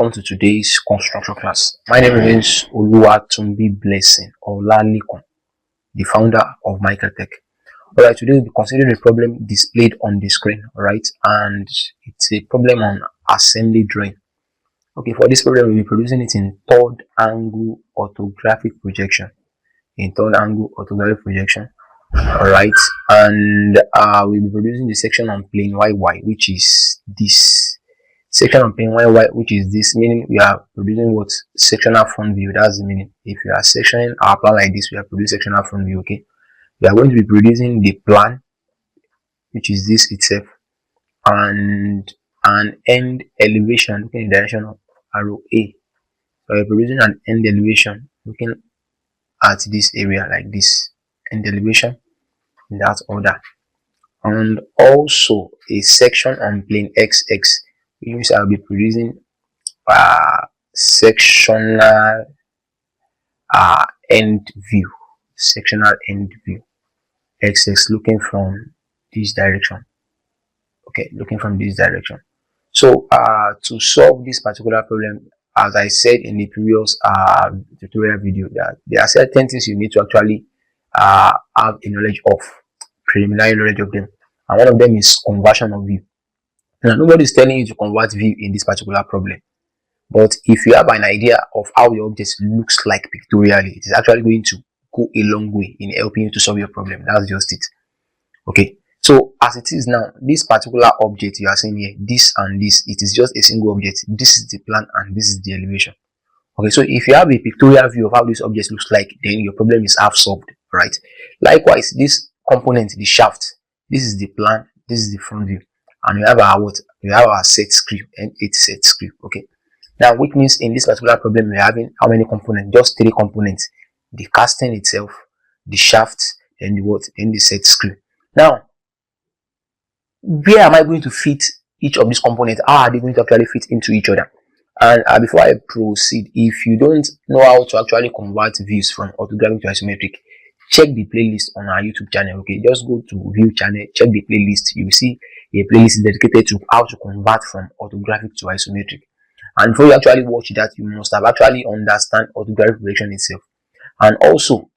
welcome to today's construction class. My name is Oluwatumbi Blessing Olalikon, the founder of MaekllTech. Alright, today we'll be considering a problem displayed on the screen, alright, and it's a problem on assembly drawing. Okay, for this problem we'll be producing it in third angle orthographic projection. Alright, and we'll be producing the section on plane YY, which is this. Section on plane YY, which is this, meaning we are producing what? Sectional front view. That's the meaning. If we are sectioning our plan like this, we are producing sectional front view. Okay, we are going to be producing the plan, which is this itself, and an end elevation looking in the direction of arrow A. So we are producing an end elevation looking at this area like this, end elevation in that order, and also a section on plane XX, which I'll be producing sectional end view, XX looking from this direction. Okay, looking from this direction. So to solve this particular problem, as I said in the previous tutorial video, that there are certain things you need to actually have a knowledge of, preliminary knowledge of them, and one of them is conversion of view. Now, nobody is telling you to convert view in this particular problem, but if you have an idea of how your object looks like pictorially, it is actually going to go a long way in helping you to solve your problem. That's just it. Okay, so as it is now, this particular object you are seeing here, this and this, it is just a single object. This is the plan and this is the elevation. Okay, so if you have a pictorial view of how this object looks like, then your problem is half solved, right? Likewise, this component, the shaft, this is the plan, this is the front view, and we have our what? We have our set screw, and it's set screw. Okay, now which means in this particular problem we're having how many components? Just 3 components: the casting itself, the shaft, and the what? Then the set screw. Now, where am I going to fit each of these components? How are they going to actually fit into each other? And before I proceed, if you don't know how to actually convert views from orthographic to isometric, check the playlist on our YouTube channel. Okay, just go to view channel, check the playlist. You will see a playlist dedicated to how to convert from orthographic to isometric. And before you actually watch that, you must have actually understand orthographic projection itself. And also,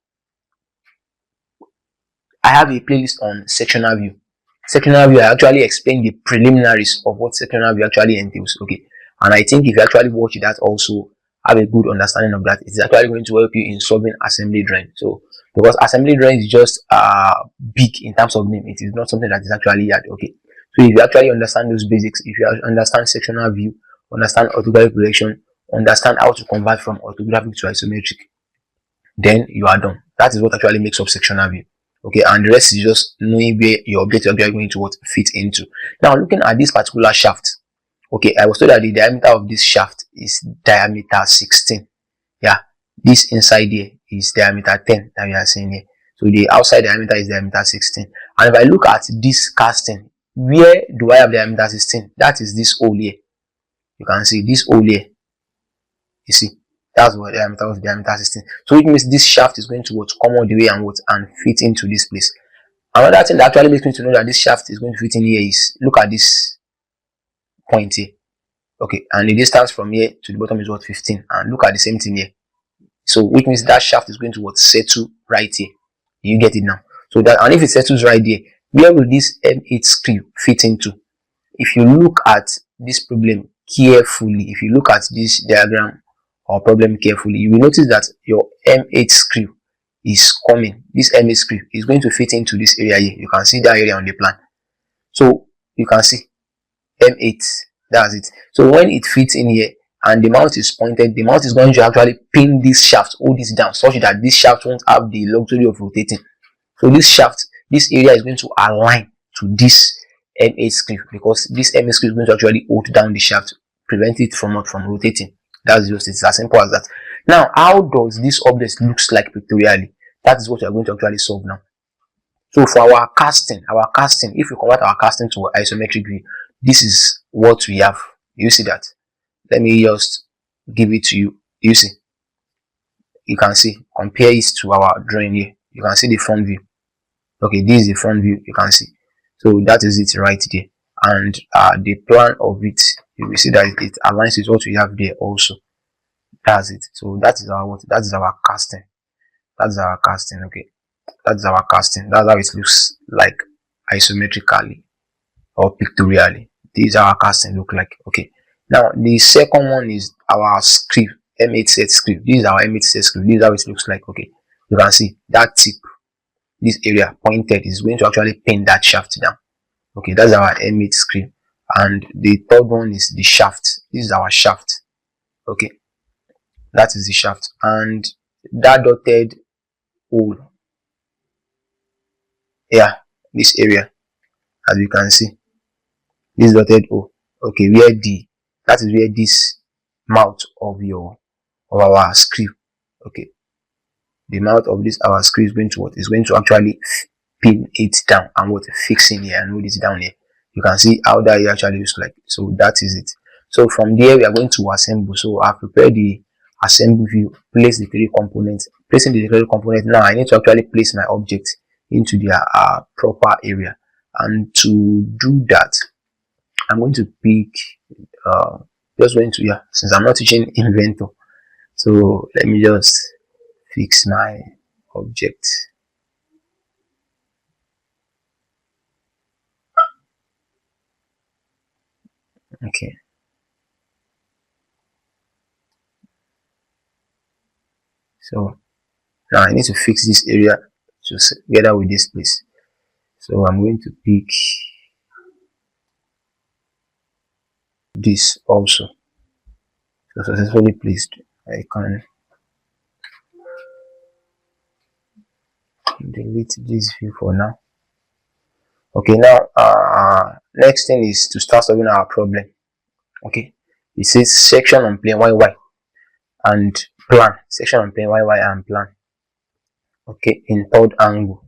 I have a playlist on sectional view. Sectional view, I actually explain the preliminaries of what sectional view actually entails. Okay, and I think if you actually watch that, also have a good understanding of that, it's actually going to help you in solving assembly drawing. So because assembly drawing is just big in terms of name, it is not something that is actually hard. Okay, so if you actually understand those basics, if you understand sectional view, understand orthographic projection, understand how to convert from orthographic to isometric, then you are done. That is what actually makes up sectional view. Okay, and the rest is just knowing where your object is going to what fit into. Now, looking at this particular shaft, okay, I was told that the diameter of this shaft is diameter 16. Yeah, this inside here is diameter 10 that we are seeing here. So the outside diameter is diameter 16. And if I look at this casting, where do I have diameter 16? That is this hole here. You can see this hole here. You see, that's what diameter was, diameter 16. So it means this shaft is going to what, come all the way and fit into this place. Another thing that actually makes me to know that this shaft is going to fit in here is, look at this point here. Okay, and the distance from here to the bottom is what, 15. And look at the same thing here. So which means that shaft is going to what, settle right here. You get it now. So that, and if it settles right there, where will this M8 screw fit into? If you look at this problem carefully, if you look at this diagram or problem carefully, you will notice that your M8 screw is coming. This M8 screw is going to fit into this area here. You can see that area on the plan. So you can see M8, that's it. So when it fits in here and the mount is pointed, the mount is going to actually pin this shaft, hold this down, such that this shaft won't have the luxury of rotating. So this shaft, this area is going to align to this M8 screw, because this M8 screw is going to actually hold down the shaft, prevent it from rotating. That's just, it's as simple as that. Now, how does this object looks like pictorially? That is what we are going to actually solve now. So for our casting, if we convert our casting to isometric view, this is what we have. You see that? Let me just give it to you. You see? You can see, compare it to our drawing here. You can see the front view. Okay, this is the front view, you can see. So that is it right there. And the plan of it you will see that it aligns with what we have there also. That's it. So that is our what? That is our casting. That's our casting. Okay, that's our casting. That's how it looks like isometrically or pictorially. This is how our casting look like. Okay. Now the second one is our script, M8 set script. This is our M8 set script. This is how it looks like. Okay, you can see that tip, this area pointed is going to actually pin that shaft down. Okay, that's our M8 script. And the third one is the shaft. This is our shaft. Okay, that is the shaft. And that dotted hole, yeah, this area, as you can see, this dotted hole. Okay, where the that is where this mouth of your of our screw. Okay, the mouth of this our screw is going to what is going to actually pin it down and what fixing here and hold it down here. You can see how that actually looks like. So that is it. So from there we are going to assemble. So I've prepared the assemble view, place the three components. Placing the three components, now I need to actually place my object into their proper area. And to do that, I'm going to pick just going to, yeah, since I'm not teaching inventor, so let me just fix my object. Okay, so now I need to fix this area together with this place. So I'm going to pick this also. So successfully placed. I can delete this view for now. Okay, now next thing is to start solving our problem. Okay, it says section on plane YY and plan. Section on plane YY and plan. Okay, in third angle.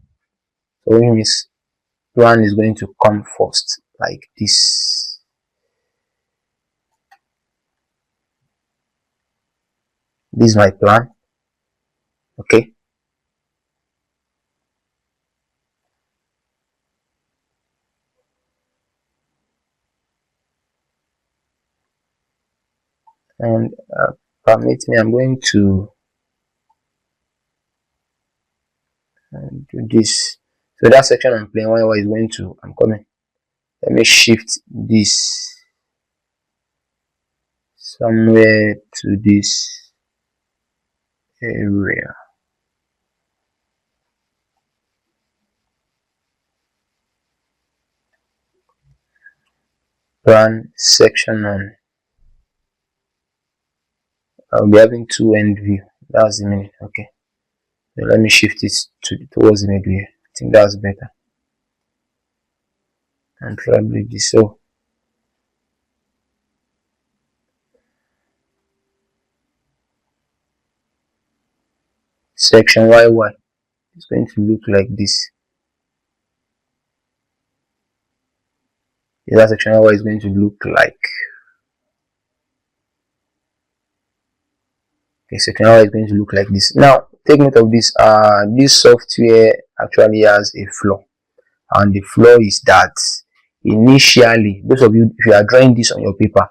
So which means plan is going to come first, like this. This is my plan. Okay, and permit me, I'm going to do this. So that section on plane YY is going to, I'm coming. Let me shift this somewhere to this area. Plan section on. I'll be having two end view. That's the meaning. Okay. So let me shift it towards the middle here. I think that's better. And probably this. So section YY is going to look like this. That section YY is going to look like. Okay, section YY is going to look like this. Now take note of this. This software actually has a flaw, and the flaw is that initially, those of you, if you are drawing this on your paper,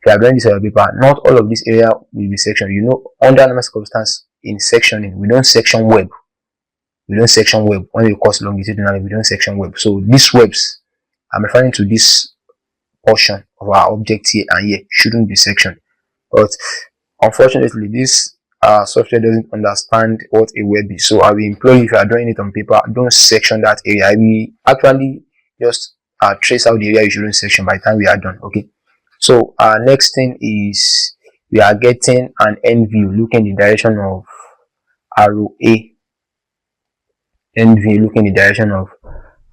not all of this area will be sectioned. You know, under normal circumstance in sectioning, we don't section web. We don't section web when we cross longitudinally. We don't section web. So these webs, I'm referring to this portion of our object here and here, shouldn't be sectioned. But unfortunately, this software doesn't understand what a web is. So I will implore you, if you are drawing it on paper, don't section that area. I will actually just trace out the area you shouldn't section by the time we are done. Okay. So next thing is we are getting an end view looking in the direction of arrow A. End view looking in the direction of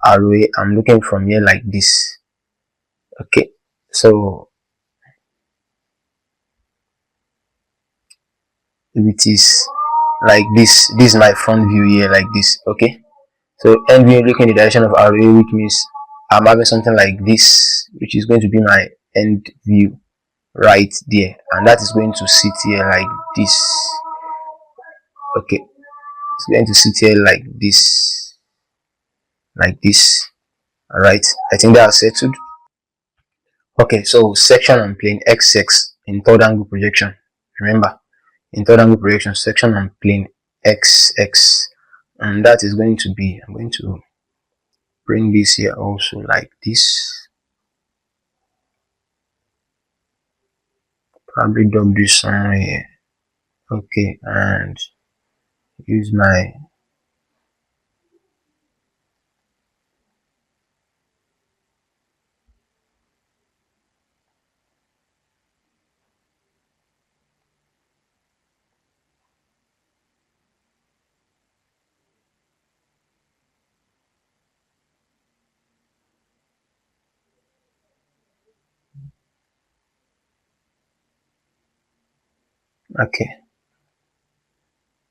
arrow A. I'm looking from here like this. Okay. So if it is like this is my front view here like this. Okay. So end view looking in the direction of arrow A, which means I'm having something like this, which is going to be my end view right there, and that is going to sit here like this. Okay, it's going to sit here like this, all right. I think that's settled. Okay, so section on plane XX in third angle projection. Remember, in third angle projection, section on plane XX, and that is going to be, I'm going to bring this here also like this, probably drop this somewhere here. Okay, and use my, okay,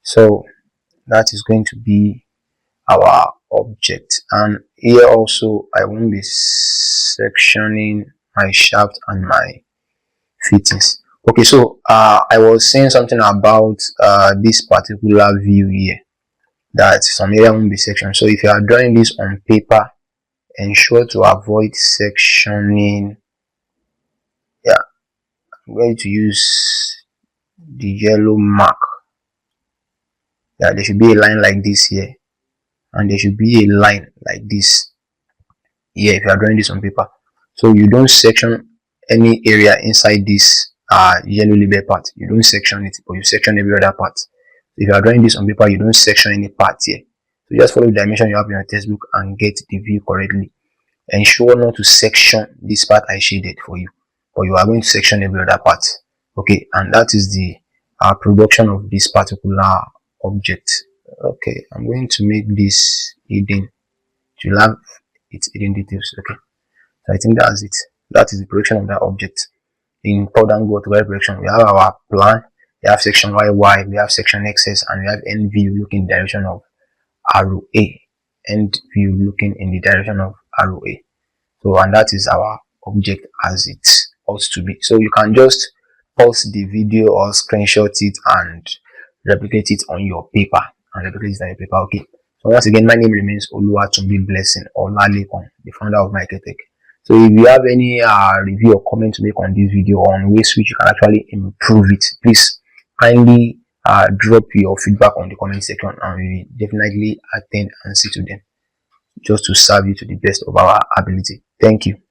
so that is going to be our object. And here also I won't be sectioning my shaft and my fittings. Okay, so I was saying something about this particular view here, that some area won't be sectioned. So if you are drawing this on paper, ensure to avoid sectioning. Yeah, I'm going to use the yellow mark. Yeah, there should be a line like this here, and there should be a line like this here if you are drawing this on paper. So you don't section any area inside this yellow label part. You don't section it, but you section every other part. So if you are drawing this on paper, you don't section any part here. So just follow the dimension you have in your textbook and get the view correctly. Ensure not to section this part I shaded for you, but you are going to section every other part. Okay, and that is the production of this particular object. Okay, I'm going to make this hidden. It will have its hidden details. Okay, so I think that's it. That is the production of that object. In third angle orthogonal projection, we have our plan, we have section YY, we have section XS, and we have end view looking in the direction of arrow A. End view looking in the direction of arrow A. So, and that is our object as it ought to be. So you can just pause the video or screenshot it and replicate it on your paper, okay. So once again, my name remains Oluwatumbi Blessing Olalekon, the founder of MaekllTech. So if you have any review or comment to make on this video on ways which you can actually improve it, please kindly drop your feedback on the comment section, and we will definitely attend and see to them, just to serve you to the best of our ability. Thank you.